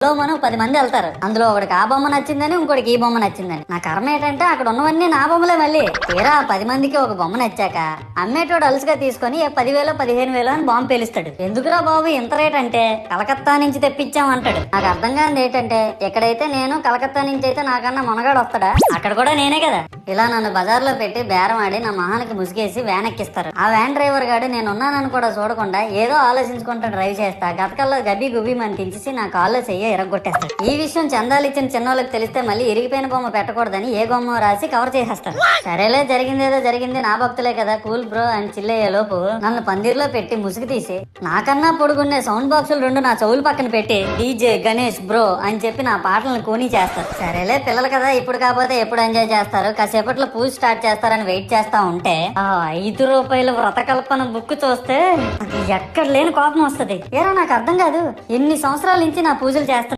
పిలవమని 10 మంది వెళ్తారు. అందులో ఒకడికి ఆ బొమ్మ నచ్చిందని, ఇంకోటికి ఈ బొమ్మ నచ్చిందని. నా కర్మ ఏంటంటే అక్కడ ఉన్నవన్నీ నా బొమ్మలే. మళ్ళీ తీరా 10 మందికి ఒక బొమ్మ నచ్చాక అమ్మేటోడు అలుసుగా తీసుకొని 10,000 15,000 అని బాంబు పేలుస్తాడు. ఎందుకురా బాబు ఇంత రేట్ అంటే, కలకత్తా నుంచి తెప్పించామంటాడు. నాకు అర్థం కానిది ఏంటంటే, ఎక్కడైతే నేను కలకత్తా నుంచి అయితే నాకన్నా మొనగాడు వస్తాడా, అక్కడ కూడా నేనే కదా. ఇలా నన్ను బజార్లో పెట్టి బేరం ఆడి నా మొహానికి ముసుగేసి వ్యాన్ ఎక్కిస్తారు. ఆ వ్యాన్ డ్రైవర్ గాడు నేను ఉన్నానని కూడా చూడకుండా ఏదో ఆలోచించుకుంటా డ్రైవ్ చేస్తా గతకల్లో గబ్బి గుబ్బి అని తించేసి నా కాల్లో చెయ్యి ఇరగొట్టేస్తాడు. ఈ విషయం చందాలు ఇచ్చిన చిన్నోళ్ళకి తెలిస్తే మళ్ళీ ఇరిగిపోయిన బొమ్మ పెట్టకూడదని ఏ బొమ్మ రాసి కవర్ చేసేస్తాడు. సరేలే జరిగిందేదో జరిగింది, నా భక్తులే కదా, కూల్ బ్రో అని చిల్లయ్యే లోపు నన్ను పందిర్లో పెట్టి ముసుగు తీసి నాకన్నా పొడుగున్నే సౌండ్ బాక్సులు 2 నా చెవులు పక్కన పెట్టి డీజే గణేష్ బ్రో అని చెప్పి నా పాటలను కూనీ చేస్తారు. సరేలే పిల్లలు కదా, ఇప్పుడు కాకపోతే ఎప్పుడు ఎంజాయ్ చేస్తారు, కాసేపట్లో పూజ స్టార్ట్ చేస్తారని వెయిట్ చేస్తా ఉంటే ఆ 5 రూపాయల వ్రతకల్పన బుక్ చూస్తే అది ఎక్కడ లేని కోపం వస్తుంది. ఏరా నాకు అర్థం కాదు, ఎన్ని సంవత్సరాల నుంచి నా పూజలు చేస్తాను.